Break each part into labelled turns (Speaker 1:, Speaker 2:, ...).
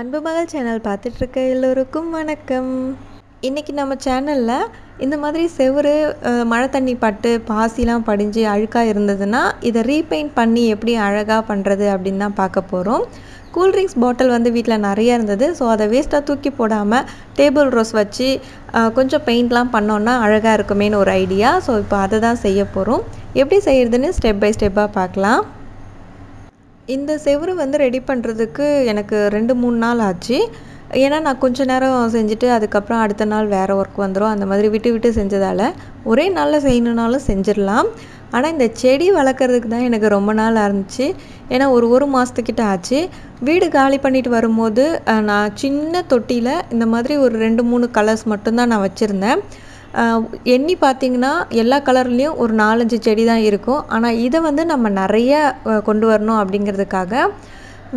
Speaker 1: அன்பு மகள் சேனல் பார்த்துட்டு இருக்க எல்லோருக்கும் வணக்கம். இன்றைக்கி நம்ம சேனலில் இந்த மாதிரி செவுரு மழை தண்ணி பட்டு பாசிலாம் படிஞ்சு அழுக்காக இருந்ததுன்னா இதை ரீபெயிண்ட் பண்ணி எப்படி அழகாக பண்ணுறது அப்படின்னு தான் பார்க்க போகிறோம். கூல்ட்ரிங்க்ஸ் பாட்டில் வந்து வீட்டில் நிறைய இருந்தது. ஸோ அதை வேஸ்ட்டாக தூக்கி போடாமல் டேபிள் ரோஸ் வச்சு கொஞ்சம் பெயிண்ட்லாம் பண்ணோன்னா அழகாக இருக்குமேனு ஒரு ஐடியா. ஸோ இப்போ அதை தான் செய்ய போகிறோம். எப்படி செய்கிறதுன்னு ஸ்டெப் பை ஸ்டெப்பாக பார்க்கலாம். இந்த செவுரு வந்து ரெடி பண்ணுறதுக்கு எனக்கு 2-3 நாள் ஆச்சு. ஏன்னா நான் கொஞ்ச நேரம் செஞ்சுட்டு அதுக்கப்புறம் அடுத்த நாள் வேறு ஒர்க் வந்துடும். அந்த மாதிரி விட்டு விட்டு செஞ்சதால் ஒரே நாளில் செய்யணுன்னாலும் செஞ்சிடலாம். ஆனால் இந்த செடி வளர்க்குறதுக்கு தான் எனக்கு ரொம்ப நாள் ஆரம்பிச்சு. ஏன்னா ஒரு மாதத்துக்கிட்ட ஆச்சு. வீடு காலி பண்ணிட்டு வரும்போது நான் சின்ன தொட்டியில் இந்த மாதிரி ஒரு 2-3 கலர்ஸ் மட்டும்தான் நான் வச்சுருந்தேன். எண்ணி பார்த்திங்கன்னா எல்லா கலர்லேயும் ஒரு 4-5 செடி தான் இருக்கும். ஆனால் இதை வந்து நம்ம நிறைய கொண்டு வரணும் அப்படிங்கிறதுக்காக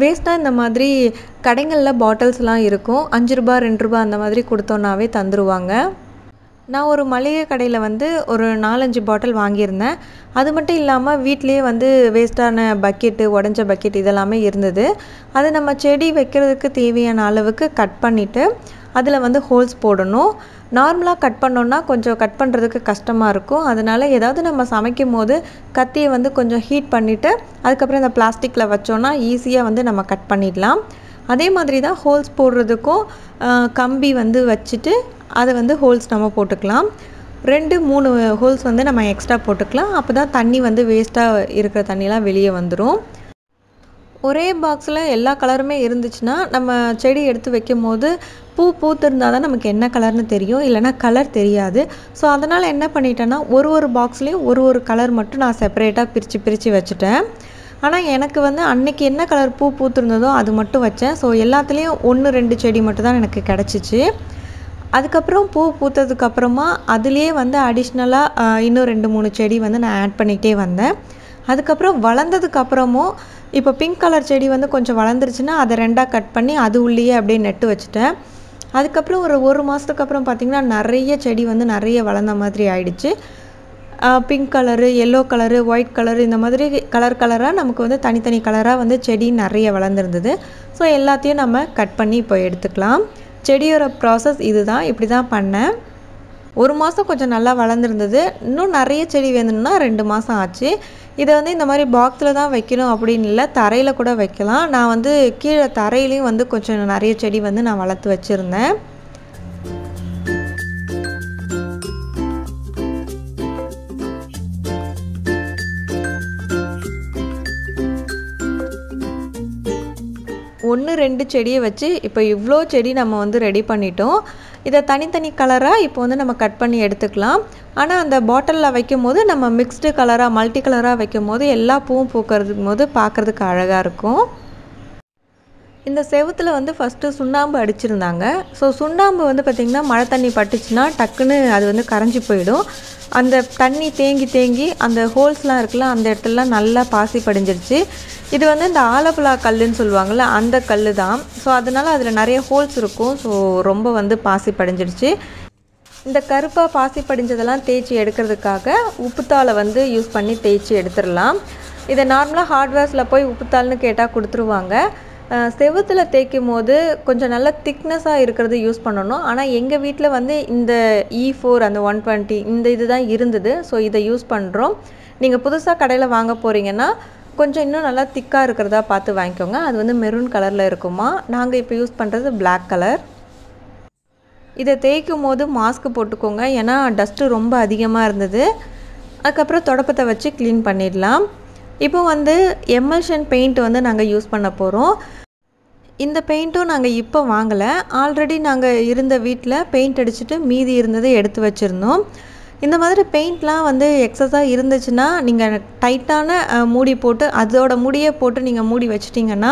Speaker 1: வேஸ்ட்டாக இந்த மாதிரி கடைகளில் பாட்டில்ஸ்லாம் இருக்கும். 5 ரூபா 2 ரூபா அந்த மாதிரி கொடுத்தோன்னாவே தந்துடுவாங்க. நான் ஒரு மளிகை கடையில் வந்து ஒரு 4-5 பாட்டில் வாங்கியிருந்தேன். அது மட்டும் இல்லாமல் வீட்டிலே வந்து வேஸ்ட்டான பக்கெட்டு, உடஞ்ச பக்கெட் இதெல்லாமே இருந்தது. அது நம்ம செடி வைக்கிறதுக்கு தேவையான அளவுக்கு கட் பண்ணிவிட்டு அதில் வந்து ஹோல்ஸ் போடணும். நார்மலாக கட் பண்ணோன்னா கொஞ்சம் கட் பண்ணுறதுக்கு கஷ்டமாக இருக்கும். அதனால் ஏதாவது நம்ம சமைக்கும் போது கத்தியை வந்து கொஞ்சம் ஹீட் பண்ணிவிட்டு அதுக்கப்புறம் இந்த பிளாஸ்டிக்கில் வச்சோன்னா ஈஸியாக வந்து நம்ம கட் பண்ணிடலாம். அதே மாதிரி தான் ஹோல்ஸ் போடுறதுக்கும் கம்பி வந்து வச்சுட்டு அதை வந்து ஹோல்ஸ் நம்ம போட்டுக்கலாம். 2-3 ஹோல்ஸ் வந்து நம்ம எக்ஸ்ட்ரா போட்டுக்கலாம். அப்போ தான் தண்ணி வந்து வேஸ்ட்டாக இருக்கிற தண்ணிலாம் வெளியே வந்துடும். ஒரே பாக்ஸில் எல்லா கலருமே இருந்துச்சுன்னா நம்ம செடி எடுத்து வைக்கும் போது பூத்திருந்தால் தான் நமக்கு என்ன கலர்னு தெரியும், இல்லைனா கலர் தெரியாது. ஸோ அதனால் என்ன பண்ணிட்டேன்னா ஒரு பாக்ஸ்லேயும் ஒரு கலர் மட்டும் நான் செப்பரேட்டாக பிரித்து வச்சுட்டேன். ஆனால் எனக்கு வந்து அன்றைக்கி என்ன கலர் பூத்திருந்ததோ அது மட்டும் வச்சேன். ஸோ எல்லாத்துலேயும் 1-2 செடி மட்டும் தான் எனக்கு கிடச்சிச்சு. அதுக்கப்புறம் பூத்ததுக்கப்புறமா அதுலேயே வந்து அடிஷ்னலாக இன்னும் 2-3 செடி வந்து நான் ஆட் பண்ணிகிட்டே வந்தேன். அதுக்கப்புறம் வளர்ந்ததுக்கப்புறமும் இப்போ பிங்க் கலர் செடி வந்து கொஞ்சம் வளர்ந்துருச்சுன்னா அதை 2ஆக கட் பண்ணி அது உள்ளேயே அப்படியே நட்டு வச்சுட்டேன். அதுக்கப்புறம் ஒரு மாதத்துக்கு அப்புறம் பார்த்திங்கன்னா நிறைய செடி வந்து நிறைய வளர்ந்த மாதிரி ஆயிடுச்சு. Pink colour, yellow colour, white colour இந்த மாதிரி கலராக நமக்கு வந்து தனித்தனி கலராக வந்து செடி நிறைய வளர்ந்துருந்தது. ஸோ எல்லாத்தையும் நம்ம கட் பண்ணி இப்போ எடுத்துக்கலாம். செடியோட ப்ராசஸ் இது தான். இப்படி தான் பண்ணேன். 1 மாதம் கொஞ்சம் நல்லா வளர்ந்துருந்தது. இன்னும் நிறைய செடி வேணும்னா 2 மாதம் ஆச்சு. இதை வந்து இந்த மாதிரி பாக்ஸில் தான் வைக்கணும் அப்படின்னு இல்லை, தரையில் கூட வைக்கலாம். நான் வந்து கீழே தரையிலையும் வந்து கொஞ்சம் நிறைய செடி வந்து நான் வளர்த்து வச்சுருந்தேன். ஒன்று 2 செடியை வச்சு இப்போ இவ்வளோ செடி நம்ம வந்து ரெடி பண்ணிட்டோம். இதை தனித்தனி கலராக இப்போ வந்து நம்ம கட் பண்ணி எடுத்துக்கலாம். ஆனால் அந்த பாட்டிலில் வைக்கும் போது நம்ம மிக்ஸ்டு கலராக மல்டி கலராக வைக்கும் போது எல்லா பூவும் பூக்கிறதுக்கு போது பார்க்குறதுக்கு அழகாக இருக்கும். இந்த செவுத்தில் வந்து ஃபஸ்ட்டு சுண்ணாம்பு அடிச்சிருந்தாங்க. ஸோ சுண்ணாம்பு வந்து பார்த்திங்கன்னா மழை தண்ணி பட்டுச்சுன்னா டக்குன்னு அது வந்து கரைஞ்சி போயிடும். அந்த தண்ணி தேங்கி அந்த ஹோல்ஸ்லாம் இருக்குல்ல அந்த இடத்துலலாம் நல்லா பாசி படிஞ்சிருச்சு. இது வந்து இந்த ஆலப்புழா கல்லுன்னு சொல்லுவாங்கள்ல அந்த கல் தான். ஸோ அதனால் அதில் நிறைய ஹோல்ஸ் இருக்கும். ஸோ ரொம்ப வந்து பாசி படிஞ்சிருச்சு. இந்த கருப்பாக பாசி படிஞ்சதெல்லாம் தேய்ச்சி எடுக்கிறதுக்காக உப்புத்தாளை வந்து யூஸ் பண்ணி தேய்ச்சி எடுத்துடலாம். இதை நார்மலாக ஹார்ட்வேர்ஸில் போய் உப்புத்தாள்னு கேட்டால் கொடுத்துருவாங்க. செவுத்தில் தேய்க்கும் போது கொஞ்சம் நல்ல திக்னஸாக இருக்கிறது யூஸ் பண்ணணும். ஆனால் எங்கள் வீட்டில் வந்து இந்த E4 அந்த 120 இந்த இது தான் இருந்தது. ஸோ இதை யூஸ் பண்ணுறோம். நீங்கள் புதுசாக கடையில் வாங்க போகிறீங்கன்னா கொஞ்சம் இன்னும் நல்லா திக்காக இருக்கிறதா பார்த்து வாங்கிக்கோங்க. அது வந்து மெரூன் கலரில் இருக்குமா. நாங்கள் இப்போ யூஸ் பண்ணுறது பிளாக் கலர். இதை தேய்க்கும் போது மாஸ்க் போட்டுக்கோங்க, ஏன்னா டஸ்ட்டு ரொம்ப அதிகமாக இருந்தது. அதுக்கப்புறம் தொடப்பத்தை வச்சு க்ளீன் பண்ணிடலாம். இப்போ வந்து எமல்ஷன் பெயிண்ட் வந்து நாங்கள் யூஸ் பண்ண போகிறோம். இந்த பெயிண்ட்டும் நாங்கள் இப்போ வாங்கலை. ஆல்ரெடி நாங்கள் இருந்த வீட்டில் பெயிண்ட் அடிச்சுட்டு மீதி இருந்ததை எடுத்து வச்சுருந்தோம். இந்த மாதிரி பெயிண்ட்லாம் வந்து எக்ஸஸாக இருந்துச்சுன்னா நீங்கள் டைட்டான மூடி போட்டு அதோட மூடியே போட்டு நீங்கள் மூடி வச்சிட்டிங்கன்னா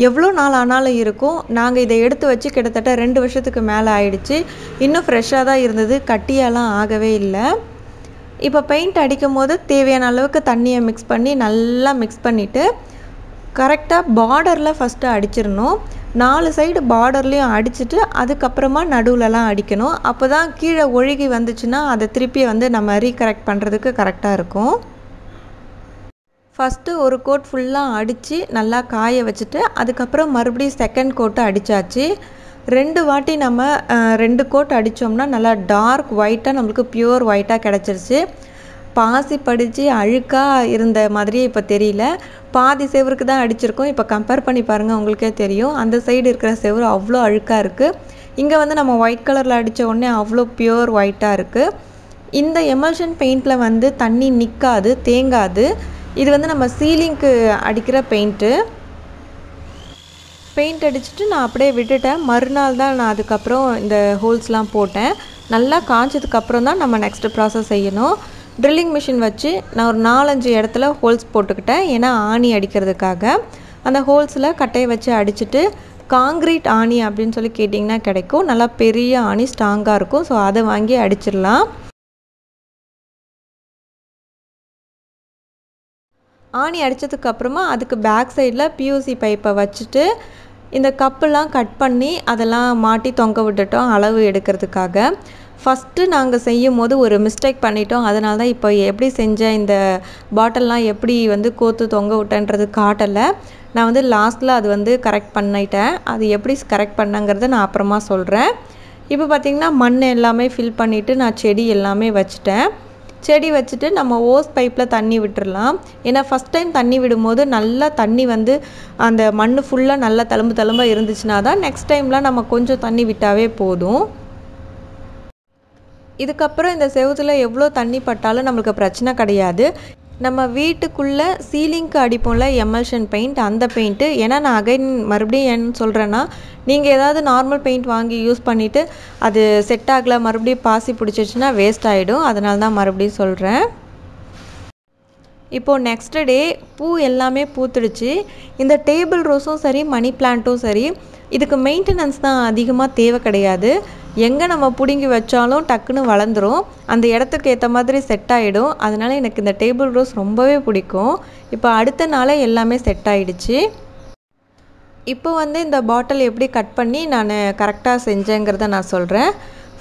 Speaker 1: எவ்வளோ நாள் ஆனாலும் இருக்கும். நாங்கள் இதை எடுத்து வச்சு கிட்டத்தட்ட 2 வருஷத்துக்கு மேலே ஆயிடுச்சு. இன்னும் ஃப்ரெஷ்ஷாக தான் இருந்தது, கட்டியெல்லாம் ஆகவே இல்லை. இப்போ பெயிண்ட் அடிக்கும் போது தேவையான அளவுக்கு தண்ணியை நல்லா மிக்ஸ் பண்ணிவிட்டு கரெக்டாக பார்டரில் ஃபஸ்ட்டு அடிச்சிடணும். 4 சைடு பார்டர்லேயும் அடிச்சுட்டு அதுக்கப்புறமா நடுவிலலாம் அடிக்கணும். அப்போ தான் கீழே ஒழுகி வந்துச்சுன்னா அதை திருப்பி வந்து நம்ம ரீகரெக்ட் பண்ணுறதுக்கு கரெக்டாக இருக்கும். ஃபஸ்ட்டு ஒரு கோட் ஃபுல்லாக அடித்து நல்லா காய வச்சுட்டு அதுக்கப்புறம் மறுபடியும் செகண்ட் கோட்டு அடித்தாச்சு. 2 வாட்டி நம்ம 2 கோட் அடித்தோம்னா நல்லா டார்க் ஒயிட்டாக நம்மளுக்கு பியூர் ஒயிட்டாக கிடச்சிருச்சு. பாசி படித்து அழுக்காக இருந்த மாதிரியே இப்போ தெரியல. பாதி செவருக்கு தான் அடிச்சிருக்கோம். இப்போ கம்பேர் பண்ணி பாருங்கள், உங்களுக்கே தெரியும். அந்த சைடு இருக்கிற செவரு அவ்வளோ அழுக்காக இருக்குது. இங்கே வந்து நம்ம ஒயிட் கலரில் அடித்த உடனே அவ்வளோ பியூர் ஒயிட்டாக இருக்குது. இந்த எமல்ஷன் பெயிண்டில் வந்து தண்ணி நிற்காது, தேங்காது. இது வந்து நம்ம சீலிங்க்கு அடிக்கிற பெயிண்ட்டு. பெயிண்ட் அடிச்சுட்டு நான் அப்படியே விட்டுட்டேன். மறுநாள் தான் நான் அதுக்கப்புறம் இந்த ஹோல்ஸ்லாம் போட்டேன். நல்லா காய்ச்சதுக்கப்புறம் தான் நம்ம நெக்ஸ்ட்டு ப்ராசஸ் செய்யணும். ட்ரில்லிங் மிஷின் வச்சு நான் ஒரு 4-5 இடத்துல ஹோல்ஸ் போட்டுக்கிட்டேன். ஏன்னா ஆணி அடிக்கிறதுக்காக. அந்த ஹோல்ஸில் கட்டையை வச்சு அடிச்சுட்டு காங்கிரீட் ஆணி அப்படின்னு சொல்லி கேட்டிங்கன்னா கிடைக்கும். நல்லா பெரிய ஆணி ஸ்ட்ராங்காக இருக்கும். ஸோ அதை வாங்கி அடிச்சிடலாம். ஆணி அடித்ததுக்கப்புறமா அதுக்கு பேக் சைடில் பியூசி பைப்பை வச்சுட்டு இந்த கப்பெல்லாம் கட் பண்ணி அதெல்லாம் மாட்டி தொங்க விட்டுட்டோம் அளவு எடுக்கிறதுக்காக. ஃபஸ்ட்டு நாங்கள் செய்யும் போது ஒரு மிஸ்டேக் பண்ணிட்டோம். அதனால தான் இப்போ எப்படி செஞ்சேன், இந்த பாட்டில்லாம் எப்படி வந்து கோத்து தொங்க விட்டேன்றது காட்டலை. நான் வந்து லாஸ்ட்டில் அது வந்து கரெக்ட் பண்ணிட்டேன். அது எப்படி கரெக்ட் பண்ணங்கிறத நான் அப்புறமா சொல்கிறேன். இப்போ பார்த்திங்கன்னா மண் எல்லாமே ஃபில் பண்ணிவிட்டு நான் செடி எல்லாமே வச்சுட்டேன். செடி வச்சுட்டு நம்ம ஓஸ் பைப்பில் தண்ணி விட்டுடலாம். ஏன்னா ஃபஸ்ட் டைம் தண்ணி விடும்போது நல்லா தண்ணி வந்து அந்த மண் ஃபுல்லாக நல்லா தழும்பாக இருந்துச்சுன்னா தான் நெக்ஸ்ட் டைம்லாம் நம்ம கொஞ்சம் தண்ணி விட்டாவே போதும். இதுக்கப்புறம் இந்த செவுத்தில் எவ்வளோ தண்ணி பட்டாலும் நம்மளுக்கு பிரச்சனை கிடையாது. நம்ம வீட்டுக்குள்ளே சீலிங்க்கு அடிப்போம்ல எமல்ஷன் பெயிண்ட், அந்த பெயிண்ட்டு. ஏன்னா நான் அகைன் மறுபடியும் என்ன சொல்கிறேன்னா, நீங்கள் ஏதாவது நார்மல் பெயிண்ட் வாங்கி யூஸ் பண்ணிவிட்டு அது செட் ஆகலை, மறுபடியும் பாசி பிடிச்சிச்சுன்னா வேஸ்ட் ஆகிடும். அதனால தான் மறுபடியும் சொல்கிறேன். இப்போது நெக்ஸ்ட் டே பூ எல்லாமே பூத்துடுச்சு. இந்த டேபிள் ரோஸும் சரி, மணி பிளான்ட்டும் சரி, இதுக்கு மெயின்டெனன்ஸ் தான் அதிகமாக தேவை கிடையாது. எங்கே நம்ம பிடுங்கி வச்சாலும் டக்குன்னு வளர்ந்துடும். அந்த இடத்துக்கு ஏற்ற மாதிரி செட் ஆகிடும். அதனால் எனக்கு இந்த டேபிள் ரோஸ் ரொம்பவே பிடிக்கும். இப்போ அடுத்த நாளே எல்லாமே செட் ஆகிடுச்சு. இப்போ வந்து இந்த பாட்டில் எப்படி கட் பண்ணி நான் கரெக்டாக செஞ்சேங்கிறத நான் சொல்கிறேன்.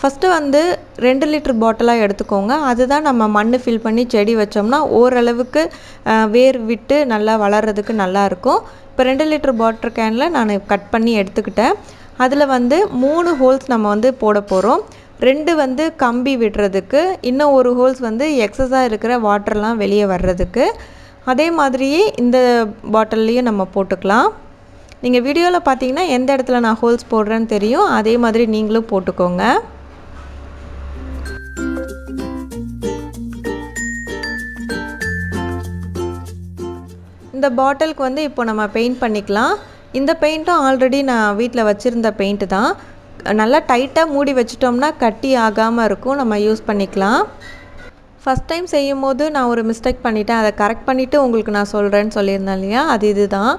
Speaker 1: ஃபஸ்ட்டு வந்து 2 லிட்டர் பாட்டிலாக எடுத்துக்கோங்க. அதுதான் நம்ம மண் ஃபில் பண்ணி செடி வச்சோம்னா ஓரளவுக்கு வேர் விட்டு நல்லா வளர்கிறதுக்கு நல்லாயிருக்கும். இப்போ 2 லிட்டர் வாட்டர் கேனில் நான் கட் பண்ணி எடுத்துக்கிட்டேன். அதில் வந்து 3 ஹோல்ஸ் நம்ம வந்து போட போகிறோம். 2 வந்து கம்பி விடுறதுக்கு, இன்னும் ஒரு ஹோல்ஸ் வந்து எக்ஸஸாக இருக்கிற வாட்டர்லாம் வெளியே வர்றதுக்கு. அதே மாதிரியே இந்த பாட்டில்லையும் நம்ம போட்டுக்கலாம். நீங்கள் வீடியோவில் பார்த்தீங்கன்னா எந்த இடத்துல நான் ஹோல்ஸ் போடுறேன்னு தெரியும். அதே மாதிரி நீங்களும் போட்டுக்கோங்க. இந்த பாட்டிலுக்கு வந்து இப்போ நம்ம பெயிண்ட் பண்ணிக்கலாம். இந்த பெயிண்ட்டும் ஆல்ரெடி நான் வீட்டில் வச்சுருந்த பெயிண்ட்டு தான். நல்லா டைட்டாக மூடி வச்சிட்டோம்னா கட்டி ஆகாமல் இருக்கும். நம்ம யூஸ் பண்ணிக்கலாம். ஃபஸ்ட் டைம் செய்யும் போது நான் ஒரு மிஸ்டேக் பண்ணிட்டேன். அதை கரெக்ட் பண்ணிவிட்டு உங்களுக்கு நான் சொல்கிறேன்னு சொல்லியிருந்தேன் இல்லையா, அது இதுதான்.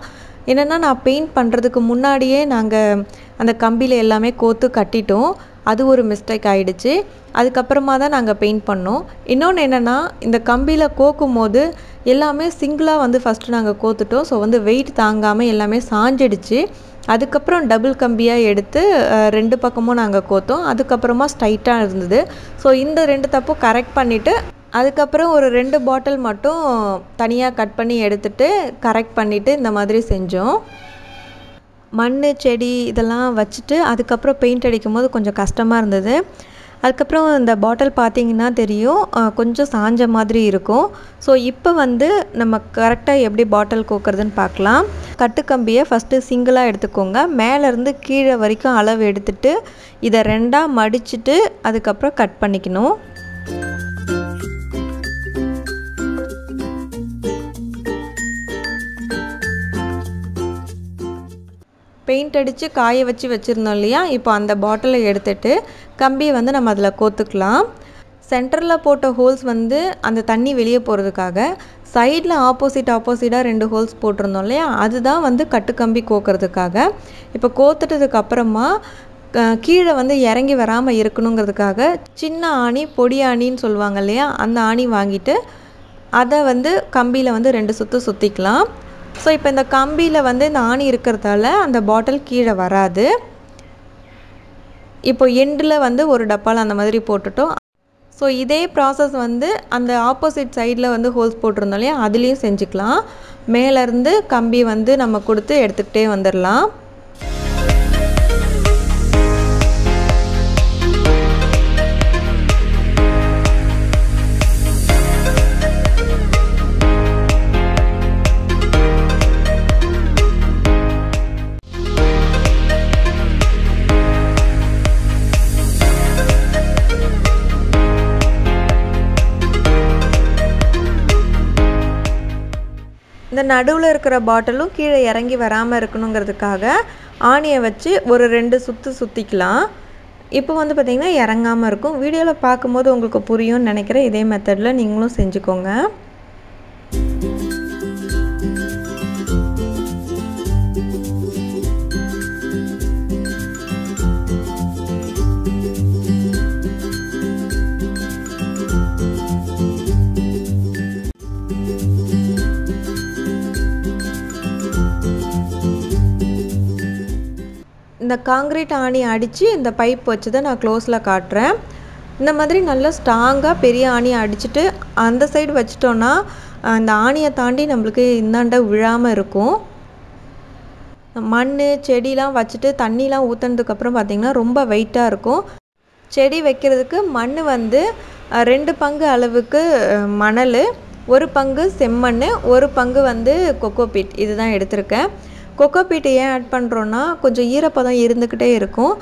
Speaker 1: என்னென்னா நான் பெயிண்ட் பண்ணுறதுக்கு முன்னாடியே நாங்கள் அந்த கம்பியில் எல்லாமே கோத்து கட்டிட்டோம். அது ஒரு மிஸ்டேக் ஆகிடுச்சு. அதுக்கப்புறமா தான் நாங்கள் பெயிண்ட் பண்ணோம். இன்னொன்று என்னென்னா, இந்த கம்பியில் கோக்கும் போது எல்லாமே சிங்கிளாக வந்து ஃபஸ்ட்டு நாங்கள் கோத்துட்டோம். ஸோ வந்து வெயிட் தாங்காமல் எல்லாமே சாஞ்சிடுச்சு. அதுக்கப்புறம் டபுள் கம்பியாக எடுத்து 2 பக்கமும் நாங்கள் கோத்தோம். அதுக்கப்புறமா ஸ்ட்ரைட்டாக இருந்தது. ஸோ இந்த 2 தப்பும் கரெக்ட் பண்ணிவிட்டு அதுக்கப்புறம் ஒரு 2 பாட்டில் மட்டும் தனியாக கட் பண்ணி எடுத்துகிட்டு கரெக்ட் பண்ணிவிட்டு இந்த மாதிரி செஞ்சோம். மண், செடி இதெல்லாம் வச்சுட்டு அதுக்கப்புறம் பெயிண்ட் அடிக்கும் போது கொஞ்சம் கஷ்டமாக இருந்தது. அதுக்கப்புறம் இந்த பாட்டில் பார்த்திங்கன்னா தெரியும், கொஞ்சம் சாஞ்ச மாதிரி இருக்கும். ஸோ இப்போ வந்து நம்ம கரெக்டாக எப்படி பாட்டில் கோக்கிறதுன்னு பார்க்கலாம். கட்டுக்கம்பியை ஃபஸ்ட்டு சிங்கிளாக எடுத்துக்கோங்க. மேலேருந்து கீழே வரைக்கும் அளவு எடுத்துகிட்டு இதை 2ஆக மடிச்சுட்டு அதுக்கப்புறம் கட் பண்ணிக்கணும். பெயிண்ட் அடித்து காய வச்சுருந்தோம் இல்லையா, இப்போ அந்த பாட்டிலை எடுத்துகிட்டு கம்பியை வந்து நம்ம அதில் கோத்துக்கலாம். சென்டரில் போட்ட ஹோல்ஸ் வந்து அந்த தண்ணி வெளியே போகிறதுக்காக, சைடில் ஆப்போசிட்டாக 2 ஹோல்ஸ் போட்டிருந்தோம் இல்லையா, அதுதான் வந்து கட்டுக்கம்பி கோக்கிறதுக்காக. இப்போ கோத்துட்டதுக்கப்புறமா கீழே வந்து இறங்கி வராமல் இருக்கணுங்கிறதுக்காக சின்ன ஆணி, பொடி ஆணின்னு சொல்லுவாங்க இல்லையா, அந்த ஆணி வாங்கிட்டு அதை வந்து கம்பியில் வந்து 2 சுற்று சுற்றிக்கலாம். ஸோ இப்போ இந்த கம்பியில் வந்து இந்த ஆணி இருக்கிறதால அந்த பாட்டில் கீழே வராது. இப்போ எண்டில் வந்து ஒரு டப்பால் அந்த மாதிரி போட்டுட்டோம். ஸோ இதே ப்ராசஸ் வந்து அந்த ஆப்போசிட் சைடில் வந்து ஹோல்ஸ் போட்டிருந்தோம் இல்லையா, அதுலேயும் செஞ்சுக்கலாம். மேலேருந்து கம்பி வந்து நம்ம கொடுத்து எடுத்துக்கிட்டே வந்துடலாம். இந்த நடுவில் இருக்கிற பாட்டிலும் கீழே இறங்கி வராமல் இருக்கணுங்கிறதுக்காக ஆணியை வச்சு ஒரு 2 சுற்று சுற்றிக்கலாம். இப்போ வந்து பார்த்திங்கன்னா இறங்காமல் இருக்கும். வீடியோவில் பார்க்கும்போது உங்களுக்கு புரியும்னு நினைக்கிறேன். இதே மெத்தடில் நீங்களும் செஞ்சுக்கோங்க. இந்த காங்கிரீட் ஆணி அடித்து இந்த பைப் வச்சு தான் நான் க்ளோஸில் காட்டுறேன். இந்த மாதிரி நல்லா ஸ்ட்ராங்காக பெரிய ஆணியை அடிச்சுட்டு அந்த சைடு வச்சிட்டோன்னா அந்த ஆணியை தாண்டி நம்மளுக்கு இந்தாண்ட விழாமல் இருக்கும். மண் செடிலாம் வச்சுட்டு தண்ணிலாம் ஊற்றுனதுக்கப்புறம் பார்த்திங்கன்னா ரொம்ப வெயிட்டாக இருக்கும். செடி வைக்கிறதுக்கு மண் வந்து 2 பங்கு அளவுக்கு மணல், 1 பங்கு செம்மண், 1 பங்கு வந்து கொக்கோபீட் இதுதான் எடுத்திருக்கேன். கொக்கோபீட் ஏன் ஆட் பண்ணுறோன்னா கொஞ்சம் ஈரப்பதம் இருந்துக்கிட்டே இருக்கும்.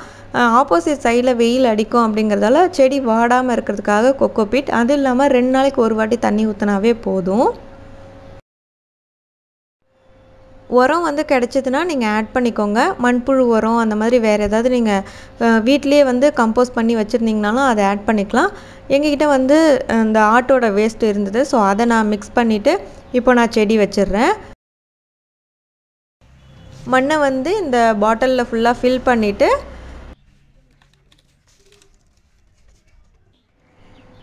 Speaker 1: ஆப்போசிட் சைடில் வெயில் அடிக்கும் அப்படிங்கிறதால செடி வாடாமல் இருக்கிறதுக்காக கொக்கோபீட். அது இல்லாமல் 2 நாளைக்கு ஒரு வாட்டி தண்ணி ஊற்றினாவே போதும். உரம் வந்து கிடச்சிதுன்னா நீங்கள் ஆட் பண்ணிக்கோங்க. மண்புழு உரம் அந்த மாதிரி வேறு ஏதாவது நீங்கள் வீட்லேயே வந்து கம்போஸ்ட் பண்ணி வச்சுருந்தீங்கனாலும் அதை ஆட் பண்ணிக்கலாம். எங்ககிட்ட வந்து இந்த ஆட்டோட வேஸ்ட்டு இருந்தது. ஸோ அதை நான் மிக்ஸ் பண்ணிவிட்டு இப்போ நான் செடி வச்சிடுறேன். மண்ணை வந்து இந்த பாட்டிலில் ஃபுல்லாக ஃபில் பண்ணிவிட்டு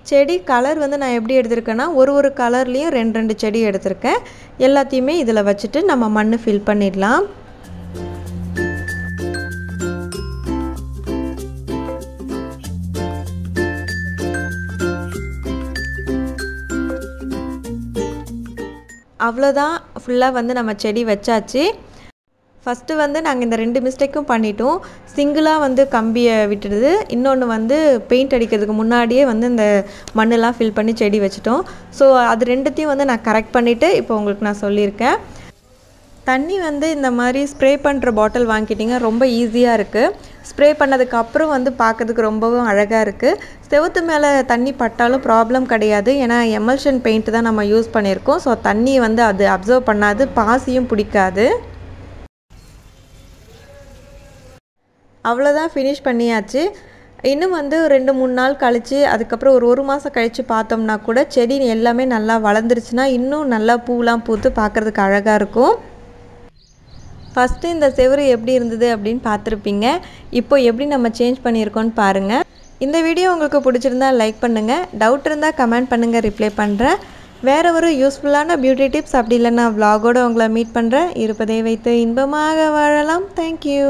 Speaker 1: செடி கலர் வந்து நான் எப்படி எடுத்திருக்கேன்னா ஒரு கலர்லேயும் 2 செடி எடுத்திருக்கேன். எல்லாத்தையுமே இதில் வச்சுட்டு நம்ம மண் ஃபில் பண்ணிடலாம். அவ்வளோதான், ஃபுல்லாக வந்து நம்ம செடி வச்சாச்சு. ஃபஸ்ட்டு வந்து நாங்கள் இந்த 2 மிஸ்டேக்கும் பண்ணிட்டோம். சிங்கிளாக வந்து கம்பியை விட்டுடுது, இன்னொன்று வந்து பெயிண்ட் அடிக்கிறதுக்கு முன்னாடியே வந்து இந்த மண்ணெல்லாம் ஃபில் பண்ணி செடி வச்சிட்டோம். ஸோ அது 2த்தையும் வந்து நான் கரெக்ட் பண்ணிவிட்டு இப்போ உங்களுக்கு நான் சொல்லியிருக்கேன். தண்ணி வந்து இந்த மாதிரி ஸ்ப்ரே பண்ணுற பாட்டில் வாங்கிட்டிங்க ரொம்ப ஈஸியாக இருக்குது. ஸ்ப்ரே பண்ணதுக்கப்புறம் வந்து பார்க்கறதுக்கு ரொம்பவும் அழகாக இருக்குது. செவுத்து மேலே தண்ணி பட்டாலும் ப்ராப்ளம் கிடையாது. ஏன்னா எமல்ஷன் பெயிண்ட் தான் நம்ம யூஸ் பண்ணியிருக்கோம். ஸோ தண்ணி வந்து அது அப்சர்வ் பண்ணாது, பாசியும் பிடிக்காது. அவ்வளோதான், ஃபினிஷ் பண்ணியாச்சு. இன்னும் வந்து 2-3 நாள் கழித்து அதுக்கப்புறம் ஒரு மாதம் கழித்து பார்த்தோம்னா கூட செடி எல்லாமே நல்லா வளர்ந்துருச்சுன்னா இன்னும் நல்லா பூலாம் பூத்து பார்க்குறதுக்கு அழகாக இருக்கும். ஃபஸ்ட்டு இந்த செவுரு எப்படி இருந்தது அப்படின்னு பார்த்துருப்பீங்க. இப்போ எப்படி நம்ம சேஞ்ச் பண்ணியிருக்கோன்னு பாருங்கள். இந்த வீடியோ உங்களுக்கு பிடிச்சிருந்தா லைக் பண்ணுங்கள். டவுட் இருந்தால் கமெண்ட் பண்ணுங்கள், ரிப்ளை பண்ணுறேன். வேறு ஒரு யூஸ்ஃபுல்லான பியூட்டி டிப்ஸ் அப்படி இல்லைன்னா vlog-ஓட உங்களை மீட் பண்ணுறேன். இருப்பதை வைத்து இன்பமாக வாழலாம். தேங்க்யூ.